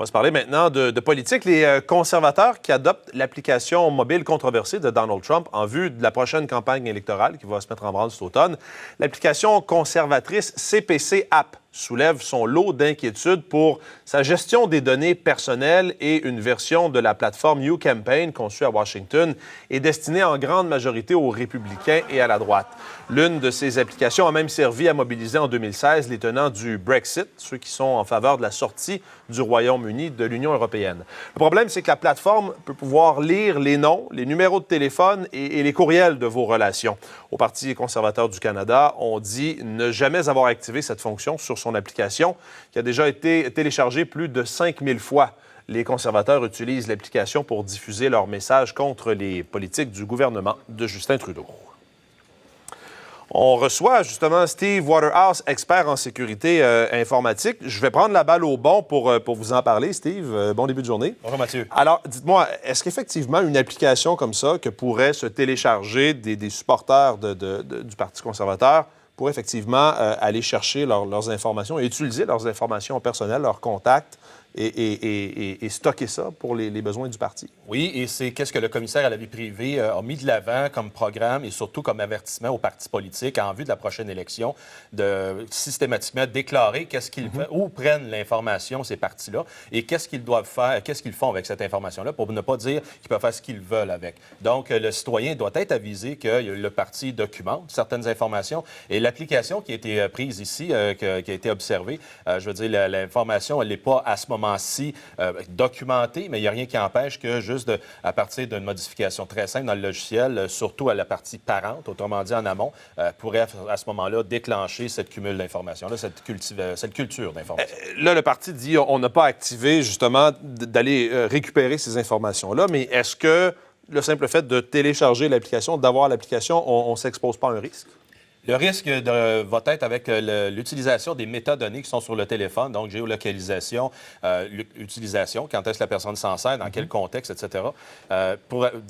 On va se parler maintenant de politique. Les conservateurs qui adoptent l'application mobile controversée de Donald Trump en vue de la prochaine campagne électorale qui va se mettre en branle cet automne. L'application conservatrice CPC App soulève son lot d'inquiétudes pour sa gestion des données personnelles et une version de la plateforme UCampaign conçue à Washington est destinée en grande majorité aux républicains et à la droite. L'une de ces applications a même servi à mobiliser en 2016 les tenants du Brexit, ceux qui sont en faveur de la sortie du Royaume-Uni de l'Union européenne. Le problème, c'est que la plateforme peut pouvoir lire les noms, les numéros de téléphone et les courriels de vos relations. Au Parti conservateur du Canada, on dit ne jamais avoir activé cette fonction sur son application, qui a déjà été téléchargée plus de 5000 fois. Les conservateurs utilisent l'application pour diffuser leurs messages contre les politiques du gouvernement de Justin Trudeau. On reçoit justement Steve Waterhouse, expert en sécurité informatique. Je vais prendre la balle au bon pour vous en parler, Steve. Bon début de journée. Bonjour, Mathieu. Alors, dites-moi, est-ce qu'effectivement une application comme ça que pourraient se télécharger des supporters du Parti conservateur pour effectivement aller chercher leurs informations et utiliser leurs informations personnelles, leurs contacts et stocker ça pour les besoins du parti? Oui, et c'est qu'est-ce que le commissaire à la vie privée a mis de l'avant comme programme et surtout comme avertissement aux partis politiques en vue de la prochaine élection de systématiquement déclarer qu'est-ce qu'ils où prennent l'information ces partis-là et qu'est-ce qu'ils doivent faire, qu'est-ce qu'ils font avec cette information-là pour ne pas dire qu'ils peuvent faire ce qu'ils veulent avec. Donc, le citoyen doit être avisé que le parti documente certaines informations et l'application qui a été prise ici, qui a été observée, je veux dire, l'information, elle n'est pas à ce moment-ci documentée, mais il n'y a rien qui empêche que juste à partir d'une modification très simple dans le logiciel, surtout à la partie parente, autrement dit en amont, pourrait à ce moment-là déclencher cette cumul d'informations-là, cette culture d'informations. Là, le parti dit on n'a pas activé justement d'aller récupérer ces informations-là, mais est-ce que le simple fait de télécharger l'application, d'avoir l'application, on ne s'expose pas à un risque? Le risque va être avec l'utilisation des métadonnées qui sont sur le téléphone, donc géolocalisation, utilisation, quand est-ce que la personne s'en sert, dans quel contexte, etc.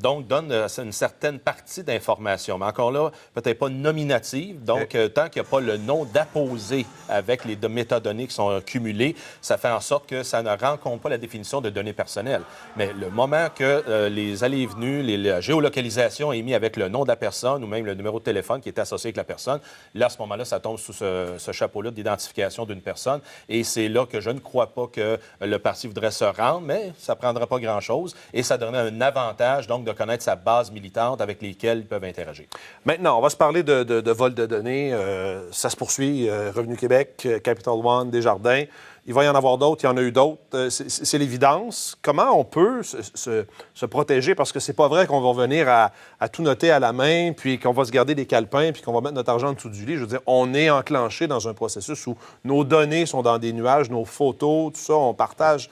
Donc, donne une certaine partie d'informations. Mais encore là, peut-être pas nominative. Donc, tant qu'il n'y a pas le nom d'apposé avec les métadonnées qui sont cumulées, ça fait en sorte que ça ne rencontre pas la définition de données personnelles. Mais le moment que les allées et venues, la géolocalisation est mise avec le nom de la personne ou même le numéro de téléphone qui est associé avec la personne, là, à ce moment-là, ça tombe sous ce chapeau-là d'identification d'une personne. Et c'est là que je ne crois pas que le parti voudrait se rendre, mais ça ne prendra pas grand-chose. Et ça donnerait un avantage, donc, de connaître sa base militante avec lesquelles ils peuvent interagir. Maintenant, on va se parler de vol de données. Ça se poursuit. Revenu Québec, Capital One, Desjardins. Il va y en avoir d'autres, il y en a eu d'autres. C'est l'évidence. Comment on peut se protéger? Parce que c'est pas vrai qu'on va venir à tout noter à la main, puis qu'on va se garder des calepins, puis qu'on va mettre notre argent en dessous du lit. Je veux dire, on est enclenché dans un processus où nos données sont dans des nuages, nos photos, tout ça, on partage.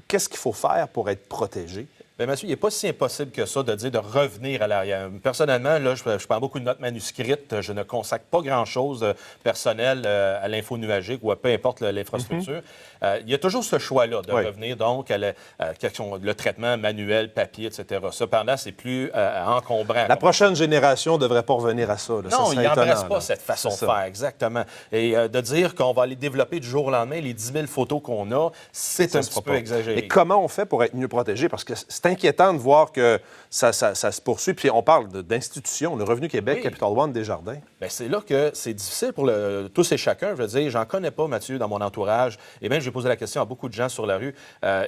Qu'est-ce qu'il faut faire pour être protégé? Bien, monsieur, il n'est pas si impossible que ça de dire de revenir à l'arrière. Personnellement, là, je prends beaucoup de notes manuscrites. Je ne consacre pas grand-chose personnel à l'info nuagique ou à peu importe l'infrastructure. Il y a toujours ce choix-là de revenir donc à le traitement manuel, papier, etc. Cependant, c'est plus encombrant. La prochaine génération ne devrait pas revenir à ça. Là. Non, ça ils n'embrassent pas cette façon de faire, exactement. Et de dire qu'on va aller développer du jour au lendemain les 10 000 photos qu'on a, c'est un petit peu exagéré. Mais comment on fait pour être mieux protégé? Parce que c'est inquiétant de voir que ça se poursuit. Puis on parle d'institutions, le Revenu Québec, Capital One, Desjardins. Bien, c'est là que c'est difficile pour tous et chacun. Je veux dire, j'en connais pas, Mathieu, dans mon entourage. Et bien, j'ai posé la question à beaucoup de gens sur la rue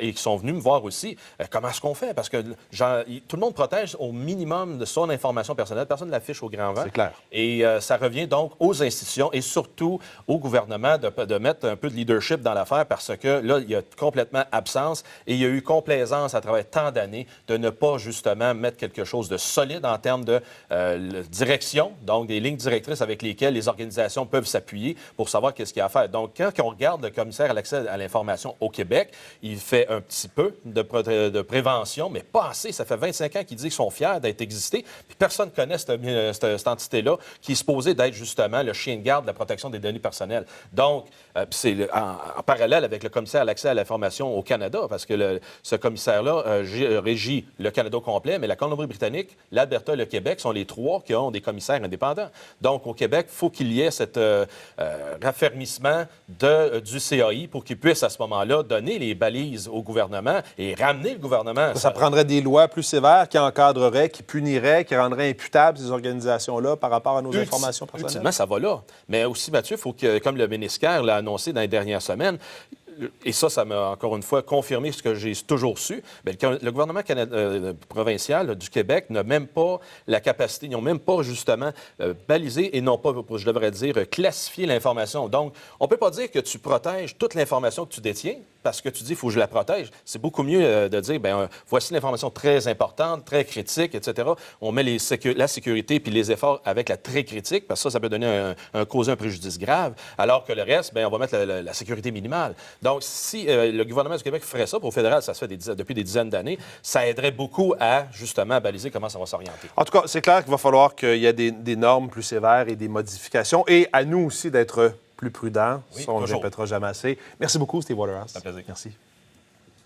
et qui sont venus me voir aussi. Comment est-ce qu'on fait? Parce que tout le monde protège au minimum de son information personnelle. Personne ne l'affiche au grand vent. C'est clair. Et ça revient donc aux institutions et surtout au gouvernement de mettre un peu de leadership dans l'affaire parce que là, il y a complètement absence et il y a eu complaisance à travers tant d'années de ne pas justement mettre quelque chose de solide en termes de direction, donc des lignes directrices avec lesquelles les organisations peuvent s'appuyer pour savoir qu'est-ce qu'il y a à faire. Donc, quand on regarde le commissaire à l'accès à l'information au Québec, il fait un petit peu de prévention, mais pas assez. Ça fait 25 ans qu'il dit qu'ils sont fiers d'être existés, puis personne ne connaît cette entité-là qui est supposée d'être justement le chien de garde de la protection des données personnelles. Donc, c'est en parallèle avec le commissaire à l'accès à l'information au Canada, parce que ce commissaire-là régit le Canada au complet, mais la Colombie-Britannique, l'Alberta et le Québec sont les 3 qui ont des commissaires indépendants. Donc, au Québec, il faut qu'il y ait cet raffermissement du CAI pour qu'il puisse, à ce moment-là, donner les balises au gouvernement et ramener le gouvernement. Ça prendrait des lois plus sévères qui encadreraient, qui puniraient, qui rendraient imputables ces organisations-là par rapport à nos informations personnelles? Ultimement, ça va là. Mais aussi, Mathieu, il faut que, comme le ministère l'a annoncé dans les dernières semaines, et ça m'a encore une fois confirmé ce que j'ai toujours su, bien, le gouvernement provincial du Québec n'a même pas la capacité, ils n'ont même pas justement balisé et n'ont pas, je devrais dire, classifié l'information. Donc, on ne peut pas dire que tu protèges toute l'information que tu détiens parce que tu dis, il faut que je la protège. C'est beaucoup mieux de dire, bien, voici l'information très importante, très critique, etc. On met la sécurité puis les efforts avec la très critique parce que ça peut donner causer un préjudice grave, alors que le reste, bien, on va mettre la sécurité minimale. Donc, si le gouvernement du Québec ferait ça, pour le fédéral, ça se fait depuis des dizaines d'années, ça aiderait beaucoup à, justement, baliser comment ça va s'orienter. En tout cas, c'est clair qu'il va falloir qu'il y ait des normes plus sévères et des modifications, et à nous aussi d'être plus prudents. Oui, ça, on ne le toujours. répétera jamais assez. Merci beaucoup, Steve Waterhouse. Ça fait plaisir. Merci.